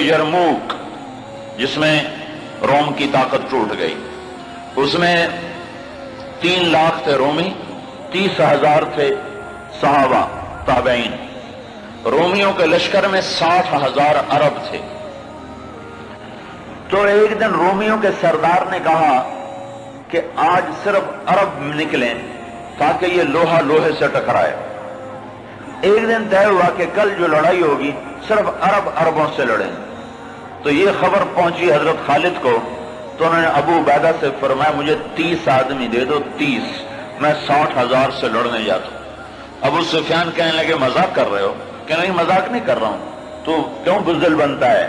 یرموک جس میں روم کی طاقت ٹوٹ گئی، اس میں 3 لاکھ تھے رومی، 30,000 تھے صحابہ تابعین۔ رومیوں کے لشکر میں 60,000 عرب تھے۔ تو ایک دن رومیوں کے سردار نے کہا کہ آج صرف عرب نکلیں تاکہ یہ لوہا لوہے سے ٹکرائے۔ ایک دن طے ہوا کہ کل جو لڑائی ہوگی صرف عرب عربوں سے لڑیں۔ تو یہ خبر پہنچی حضرت خالد کو، تو انہوں نے ابو عبیدہ سے فرمایا مجھے 30 آدمی دے دو، 30، میں 60,000 سے لڑنے جاتا ہوں۔ ابو سفیان کہنے لگے مذاق کر رہے ہو؟ کہ نہیں مذاق نہیں کر رہا ہوں، تو کیوں بزدل بنتا ہے؟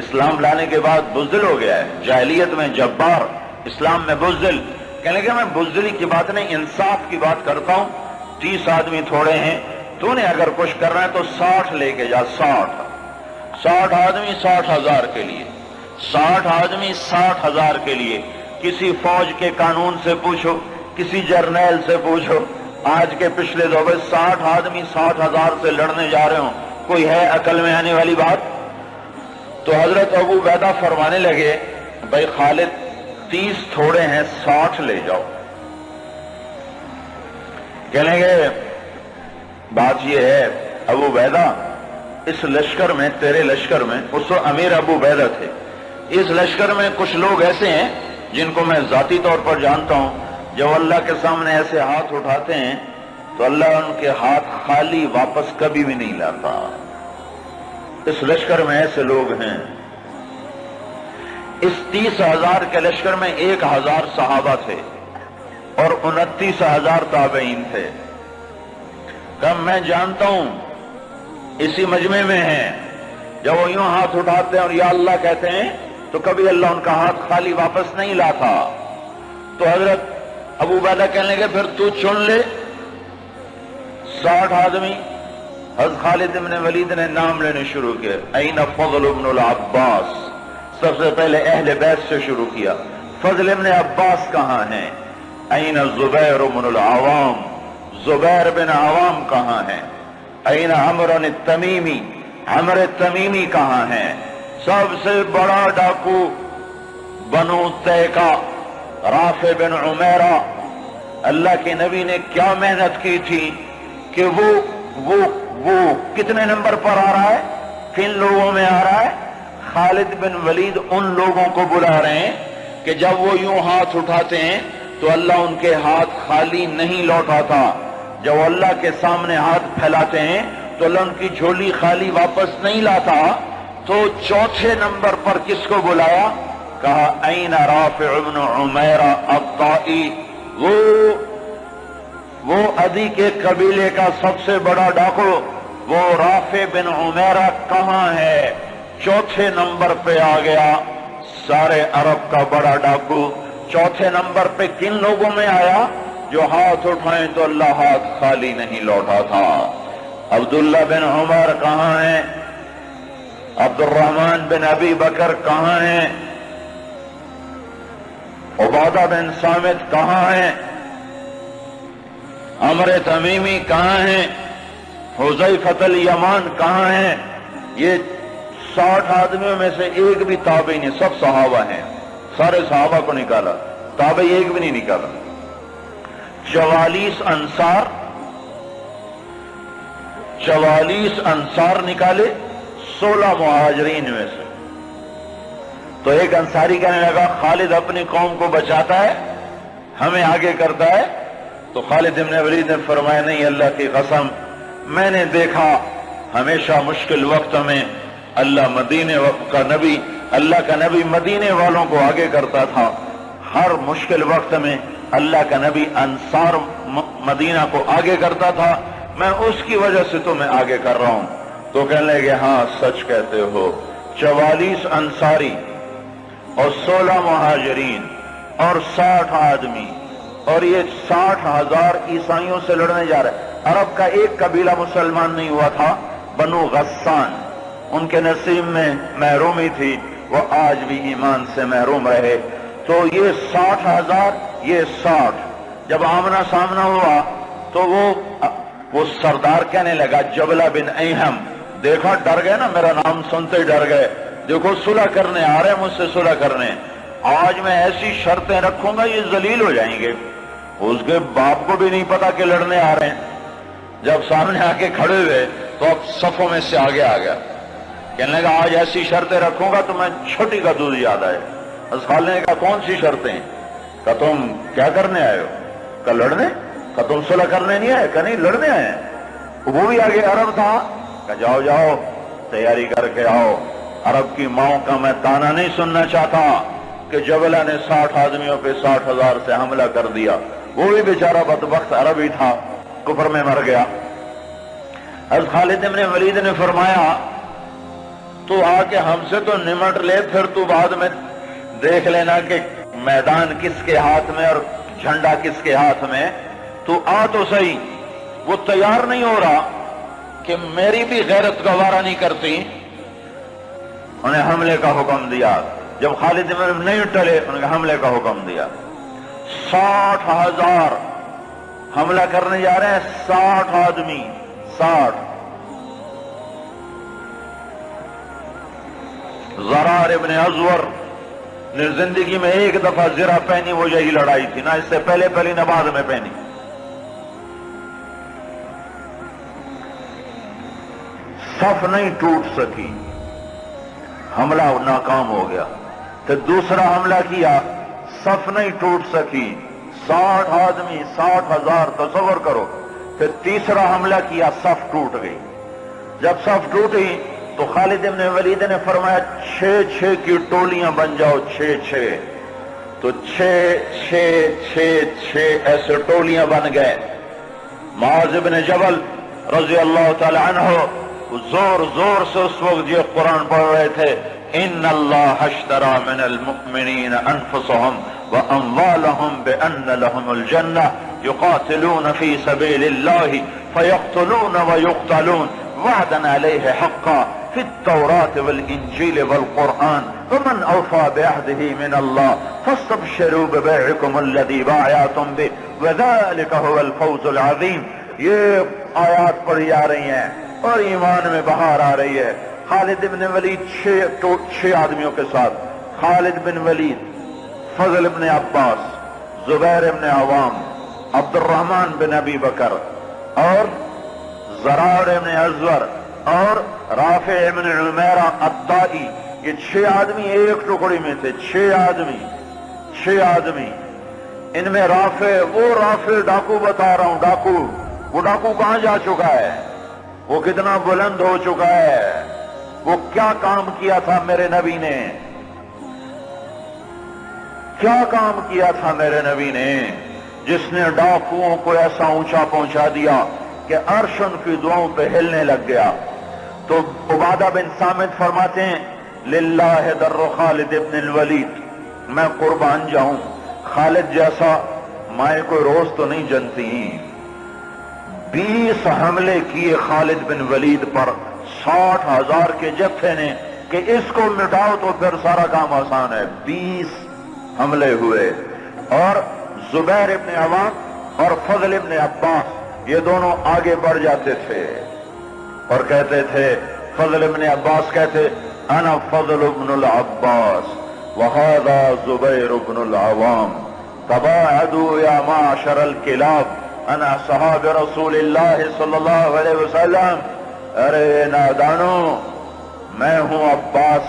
اسلام لانے کے بعد بزدل ہو گیا ہے، جاہلیت میں جبار، اسلام میں بزدل۔ کہنے لگے میں بزدلی کی بات نہیں، انصاف کی بات کرتا ہوں۔ 30 آدمی تھوڑے ہیں، تو نے اگر کچھ کرنا ہے تو 60 لے کے جا، 60 آدمی 60,000 کے لیے، 60 آدمی 60,000 کے لیے۔ کسی فوج کے قانون سے پوچھو، کسی جرنیل سے پوچھو، آج کے پچھلے دور میں 60 آدمی 60,000 سے لڑنے جا رہے ہوں، کوئی ہے عقل میں آنے والی بات؟ تو حضرت ابو عبیدہ فرمانے لگے بھائی خالد 30 تھوڑے ہیں، 60 لے جاؤ۔ کہنے گے بات یہ ہے ابو عبیدہ، اس لشکر میں، تیرے لشکر میں، اس وقت امیر ابو عبیدہ تھے، اس لشکر میں کچھ لوگ ایسے ہیں جن کو میں ذاتی طور پر جانتا ہوں، جب اللہ کے سامنے ایسے ہاتھ اٹھاتے ہیں تو اللہ ان کے ہاتھ خالی واپس کبھی بھی نہیں لاتا۔ اس لشکر میں ایسے لوگ ہیں۔ اس 30,000 کے لشکر میں 1,000 صحابہ تھے اور 29,000 تابعین تھے۔ کم میں جانتا ہوں اسی مجمع میں ہیں، جب وہ یوں ہاتھ اٹھاتے ہیں اور یا اللہ کہتے ہیں تو کبھی اللہ ان کا ہاتھ خالی واپس نہیں لاتا۔ تو حضرت ابو عبیدہ کہنے لگے پھر تو چن لے 60 آدمی۔ حضرت خالد بن ولید نے نام لینے شروع کیے، این فضل بن العباس، سب سے پہلے اہل بیت سے شروع کیا، فضل بن عباس کہاں ہیں؟ این زبیر بن العوام، زبیر بن عوام کہاں ہیں؟ این عمر التمیمی، عمر التمیمی کہاں ہیں؟ سب سے بڑا ڈاکو بنو تیکا، رافع بن عمیرہ۔ اللہ کے نبی نے کیا محنت کی تھی کہ وہ کتنے نمبر پر آ رہا ہے، کن لوگوں میں آ رہا ہے؟ خالد بن ولید ان لوگوں کو بلا رہے ہیں کہ جب وہ یوں ہاتھ اٹھاتے ہیں تو اللہ ان کے ہاتھ خالی نہیں لوٹاتا، جب اللہ کے سامنے ہاتھ پھیلاتے ہیں تو اللہ ان کی جھولی خالی واپس نہیں لاتا۔ تو چوتھے نمبر پر کس کو بلایا؟ کہا این رافع بن عمیرہ الطائی، وہ عدی کے قبیلے کا سب سے بڑا ڈاکو، وہ رافع بن عمیرہ کہاں ہے؟ چوتھے نمبر پہ آ گیا، سارے عرب کا بڑا ڈاکو۔ چوتھے نمبر پہ کن لوگوں میں آیا؟ جو ہاتھ اٹھائیں تو اللہ ہاتھ خالی نہیں لوٹا تھا۔ عبداللہ بن عمر کہاں ہیں؟ عبد الرحمن بن ابی بکر کہاں ہیں؟ عبادہ بن صامت کہاں ہیں؟ عمر تمیمی کہاں ہیں؟ حذیفۃ الیمان کہاں ہیں؟ یہ 60 آدمیوں میں سے ایک بھی تابعی نہیں، سب صحابہ ہیں، سارے صحابہ کو نکالا، تابعی ایک بھی نہیں نکالا۔ 44 انصار نکالے 16 مہاجرین میں سے۔ تو ایک انصاری کہنے لگا خالد اپنی قوم کو بچاتا ہے، ہمیں آگے کرتا ہے۔ تو خالد بن ولید نے فرمایا نہیں، اللہ کی قسم میں نے دیکھا ہمیشہ مشکل وقت میں اللہ کا نبی مدینے والوں کو آگے کرتا تھا، ہر مشکل وقت میں اللہ کا نبی انصار مدینہ کو آگے کرتا تھا، میں اس کی وجہ سے تمہیں آگے کر رہا ہوں۔ تو کہنے لگے ہاں سچ کہتے ہو۔ 44 انصاری اور 16 مہاجرین اور 60 آدمی، اور یہ 60,000 عیسائیوں سے لڑنے جا رہے۔ عرب کا ایک قبیلہ مسلمان نہیں ہوا تھا، بنو غسان، ان کے نصیب میں محرومی تھی، وہ آج بھی ایمان سے محروم رہے۔ تو یہ 60,000، یہ 60، جب آمنا سامنا ہوا تو وہ سردار کہنے لگا جبلہ بن ایہم، دیکھا ڈر گئے نا، میرا نام سنتے ڈر گئے، دیکھو صلح کرنے آ رہے ہیں مجھ سے صلح کرنے، آج میں ایسی شرطیں رکھوں گا یہ ذلیل ہو جائیں گے۔ اس کے باپ کو بھی نہیں پتا کہ لڑنے آ رہے ہیں، جب سامنے آ کے کھڑے ہوئے تو اب صفوں میں سے آگے آ گیا، کہنے لگا آج ایسی شرطیں رکھوں گا تو میں چھوٹی کا دودھ یاد آئے۔ خالد نے کہا کون سی شرطیں؟ کہ تم کیا کرنے آئے ہو؟ کہ لڑنے۔ کہ تم صلح کرنے نہیں آئے؟ کہ نہیں لڑنے آئے ہیں۔ وہ بھی آگے عرب تھا، کہ جاؤ جاؤ تیاری کر کے آؤ، عرب کی ماؤں کا میں تانا نہیں سننا چاہتا کہ جبلہ نے 60 آدمیوں پہ 60,000 سے حملہ کر دیا، وہ بھی بیچارہ بدبخت عربی تھا، کفر میں مر گیا۔ حضرت خالد بن ولید نے فرمایا تو آ کے ہم سے تو نمٹ لے، پھر تو بعد میں دیکھ لینا کہ میدان کس کے ہاتھ میں اور جھنڈا کس کے ہاتھ میں، تو آ تو صحیح۔ وہ تیار نہیں ہو رہا کہ میری بھی غیرت گوارا نہیں کرتی، انہیں حملے کا حکم دیا۔ جب خالد بن نہیں ٹلے انہوں نے حملے کا حکم دیا۔ 60,000 حملہ کرنے جا رہے ہیں، 60 آدمی، 60۔ زرار ابن ازور نے زندگی میں ایک دفعہ زرہ پہنی، وہ یہی لڑائی تھی، نہ اس سے پہلے پہلی نہ بعد میں پہنی۔ صف نہیں ٹوٹ سکی، حملہ ناکام ہو گیا۔ پھر دوسرا حملہ کیا، صف نہیں ٹوٹ سکی، 60 آدمی، 60,000، تصور کرو۔ پھر تیسرا حملہ کیا، صف ٹوٹ گئی۔ جب صف ٹوٹی تو خالد بن ولید نے فرمایا 6 کی ٹولیاں بن جاؤ، 6 تو 6 ایسے ٹولیاں بن گئے۔ معاذ بن جبل رضی اللہ تعالی عنہ زور زور سے اس وقت یہ قرآن پڑھ رہے تھے، ان اللہ اشترى من المؤمنین انفسهم واموالهم بان لهم الجنہ یقاتلون فی سبیل اللہ فیقتلون ویقتلون وعدا علیہ حقا فی التوراة والانجیل والقرآن ومن اوفى بعهده من اللہ فاستبشروا ببيعكم الذی بايعتم به وذلك هو الفوز العظیم۔ یہ آیات پڑھی جا رہی ہیں اور ایمان میں بہار آ رہی ہے۔ خالد بن ولید 6 آدمیوں کے ساتھ، خالد بن ولید، فضل بن عباس، زبیر بن عوام، عبد الرحمن بن ابی بکر اور زرار بن ازور اور رافع بن عمیرہ الطائی، یہ 6 آدمی ایک ٹکڑی میں تھے۔ 6 آدمی، ان میں وہ رافع ڈاکو بتا رہا ہوں، ڈاکو، وہ ڈاکو کہاں جا چکا ہے، وہ کتنا بلند ہو چکا ہے، وہ کیا کام کیا تھا میرے نبی نے، کیا کام کیا تھا میرے نبی نے، جس نے ڈاکوؤں کو ایسا اونچا پہنچا دیا کہ عرش ان کی دعاؤں پہ ہلنے لگ گیا۔ تو عبادہ بن صامت فرماتے ہیں للہ در خالد ابن الولید، میں قربان جاؤں، خالد جیسا مائیں کوئی روز تو نہیں جنتی۔ 20 حملے کیے خالد بن ولید پر 60,000 کے جتھے نے کہ اس کو مٹاؤ تو پھر سارا کام آسان ہے۔ 20 حملے ہوئے، اور زبیر ابن عوام اور فضل ابن عباس یہ دونوں آگے بڑھ جاتے تھے اور کہتے تھے، فضل ابن عباس کہتے انا فضل ابن العباس وہذا زبیر ابن العوام تباعدوا یا معشر الکلاب انا صحاب رسول اللہ صلی اللہ علیہ وسلم۔ ارے نادانو، میں ہوں عباس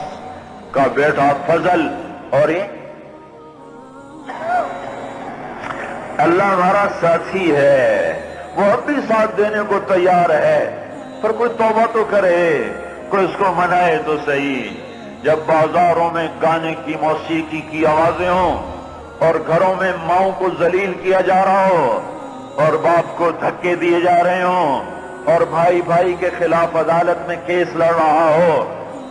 کا بیٹا فضل، اور یہ اللہ ہمارا ساتھی ہے، وہ اب بھی ساتھ دینے کو تیار ہے، پر کوئی توبہ تو کرے، کوئی اس کو منائے تو صحیح۔ جب بازاروں میں گانے کی، موسیقی کی آوازیں ہوں اور گھروں میں ماؤں کو ذلیل کیا جا رہا ہو اور باپ کو دھکے دیے جا رہے ہوں اور بھائی بھائی کے خلاف عدالت میں کیس لڑ رہا ہو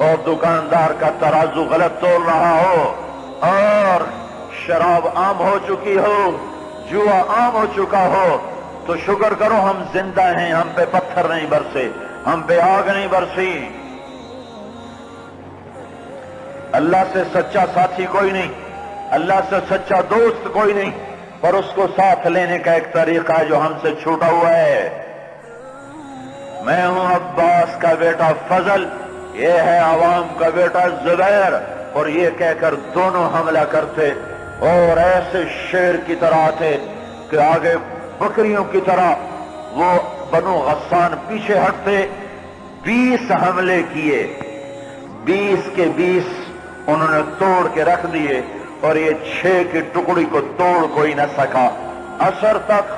اور دکاندار کا ترازو غلط تول رہا ہو اور شراب عام ہو چکی ہو، جوا عام ہو چکا ہو، تو شکر کرو ہم زندہ ہیں، ہم پہ پتھر نہیں برسے، ہم پہ آگ نہیں برسی۔ اللہ سے سچا ساتھی کوئی نہیں، اللہ سے سچا دوست کوئی نہیں، پر اس کو ساتھ لینے کا ایک طریقہ ہے جو ہم سے چھوٹا ہوا ہے۔ میں ہوں عباس کا بیٹا فضل، یہ ہے عوام کا بیٹا زبیر، اور یہ کہہ کر دونوں حملہ کرتے اور ایسے شیر کی طرح تھے کہ آگے بکریوں کی طرح وہ بنو غسان پیچھے ہٹتے۔ 20 حملے کیے، 20 کے 20 انہوں نے توڑ کے رکھ دیے، اور یہ 6 کی ٹکڑی کو توڑ کوئی نہ سکا عصر تک۔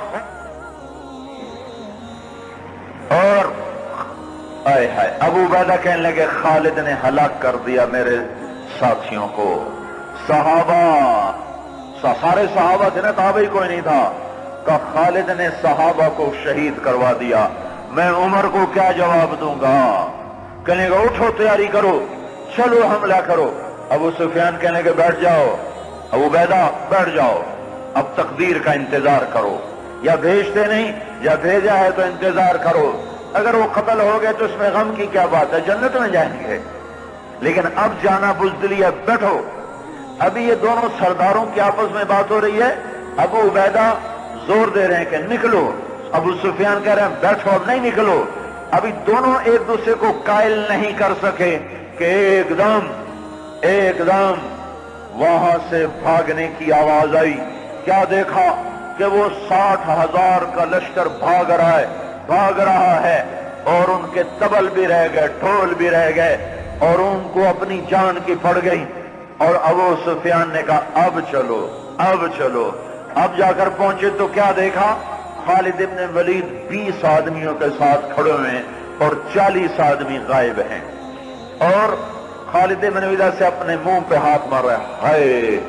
اور آئے ہائے ابو عبیدہ کہنے لگے خالد نے ہلاک کر دیا میرے ساتھیوں کو۔ صحابہ، سارے صحابہ تھے نا، تابعی کوئی نہیں تھا، کہ خالد نے صحابہ کو شہید کروا دیا، میں عمر کو کیا جواب دوں گا؟ کہنے گا اٹھو تیاری کرو، چلو حملہ کرو۔ ابو سفیان کہنے کے بیٹھ جاؤ، ابو عبیدہ بیٹھ جاؤ، اب تقدیر کا انتظار کرو، یا بھیجتے نہیں یا بھیجا ہے تو انتظار کرو، اگر وہ قتل ہو گئے تو اس میں غم کی کیا بات ہے، جنت میں جائیں گے، لیکن اب جانا بزدلی ہے، بیٹھو۔ ابھی یہ دونوں سرداروں کی آپس میں بات ہو رہی ہے، ابو عبیدہ زور دے رہے ہیں کہ نکلو، ابو سفیان کہہ رہے ہیں بیٹھو اب نہیں نکلو۔ ابھی دونوں ایک دوسرے کو قائل نہیں کر سکے کہ ایک دم وہاں سے بھاگنے کی آواز آئی۔ کیا دیکھا کہ وہ 60,000 کا لشکر بھاگ رہا ہے، اور ان کے طبل بھی رہ گئے، ڈھول بھی رہ گئے، اور ان کو اپنی جان کی پڑ گئی۔ اور ابو سفیان نے کہا اب چلو۔ اب جا کر پہنچے تو کیا دیکھا؟ خالد ابن ولید 20 آدمیوں کے ساتھ کھڑے ہوئے ہیں اور 40 آدمی غائب ہیں، اور خالد ابن ولید سے اپنے منہ پہ ہاتھ مار رہا ہے، ہائے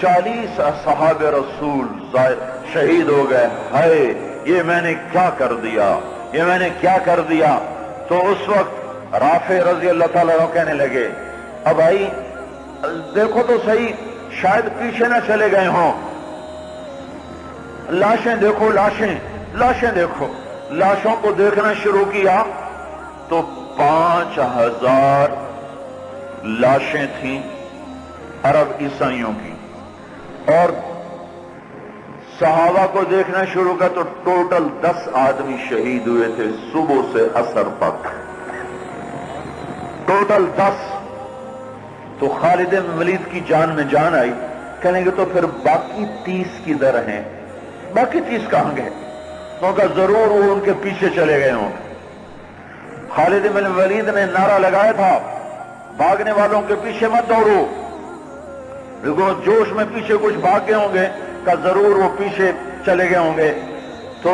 40 اصحاب رسول شہید ہو گئے، ہائے یہ میں نے کیا کر دیا۔ تو اس وقت رافع رضی اللہ تعالیٰ عنہ کہنے لگے اب بھائی دیکھو تو صحیح، شاید پیچھے نہ چلے گئے ہوں، لاشیں دیکھو، لاشیں دیکھو۔ لاشوں کو دیکھنا شروع کیا تو 5,000 لاشیں تھیں عرب عیسائیوں کی، اور صحابہ کو دیکھنا شروع کیا تو ٹوٹل 10 آدمی شہید ہوئے تھے صبح سے عصر تک، ٹوٹل 10۔ تو خالد بن ولید کی جان میں جان آئی، کہنے گے تو پھر باقی 30 کدھر ہیں؟ باقی 30 کہاں گئے؟ تو کہا ضرور وہ ان کے پیچھے چلے گئے ہوں۔ خالد بن ولید نے نعرہ لگایا تھا بھاگنے والوں کے پیچھے مت دوڑو، دیکھو جوش میں پیچھے کچھ بھاگ گئے ہوں گے، کہ ضرور وہ پیچھے چلے گئے ہوں گے، تو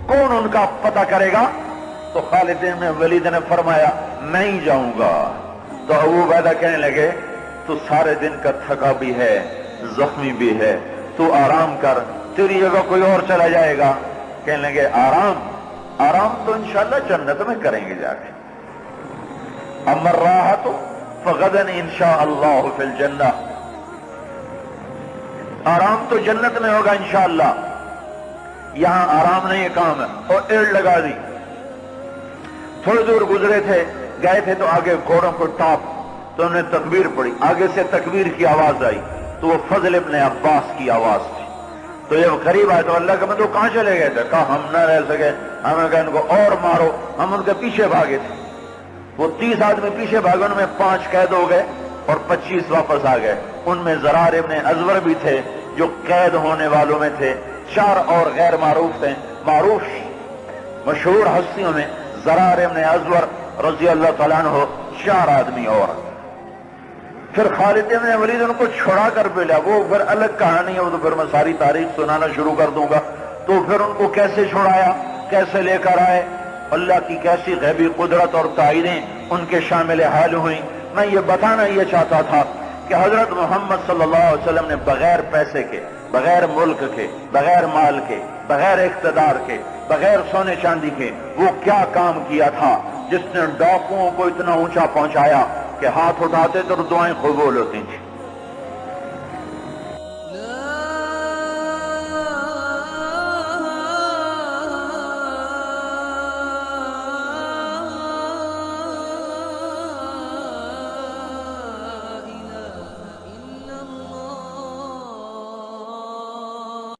کون ان کا پتہ کرے گا؟ تو خالد بن ولید نے فرمایا میں ہی جاؤں گا۔ تو ابو عبیدہ کہنے لگے تو سارے دن کا تھکا بھی ہے، زخمی بھی ہے، تو آرام کر، تیری جگہ کوئی اور چلا جائے گا۔ کہنے لگے آرام تو انشاءاللہ جنت میں کریں گے جا کے، اما الراحۃ فغدا انشاءاللہ فی الجنہ، آرام تو جنت میں ہوگا انشاءاللہ، یہاں آرام نہیں کام ہے۔ اور ایڑ لگا دی، تھوڑی دور گزرے تھے، گئے تھے تو آگے گھوڑوں کو ٹاپ، تو انہوں نے تکبیر پڑھی، آگے سے تکبیر کی آواز آئی تو وہ فضل ابن عباس کی آواز تھی۔ تو جب قریب آئے تو اللہ کے بندو کہاں چلے گئے تھے؟ کہا ہم نہ رہ سکے، ہمیں کہا ان کو اور مارو، ہم ان کے پیچھے بھاگے تھے۔ وہ 30 آدمی پیچھے بھاگے، ان میں 5 قید ہو گئے اور 25 واپس آ گئے۔ ان میں زرار ابن ازور بھی تھے جو قید ہونے والوں میں تھے، 4 اور غیر معروف تھے، معروف مشہور ہستیوں میں زرار ابن ازور رضی اللہ تعالیٰ عنہ، 4 آدمی اور۔ پھر خالد بن ولید ان کو چھڑا کر بھیجا، وہ پھر الگ کہانی ہے، وہ تو پھر میں ساری تاریخ سنانا شروع کر دوں گا۔ تو پھر ان کو کیسے چھڑایا، کیسے لے کر آئے، اللہ کی کیسی غیبی قدرت اور تائیدیں ان کے شامل حال ہوئیں۔ میں یہ بتانا یہ چاہتا تھا کہ حضرت محمد صلی اللہ علیہ وسلم نے بغیر پیسے کے، بغیر ملک کے، بغیر مال کے، بغیر اقتدار کے، بغیر سونے چاندی کے وہ کیا کام کیا تھا جس نے ڈاکوؤں کو اتنا اونچا پہنچایا کہ ہاتھ اٹھاتے تو دعائیں قبول ہوتی تھیں۔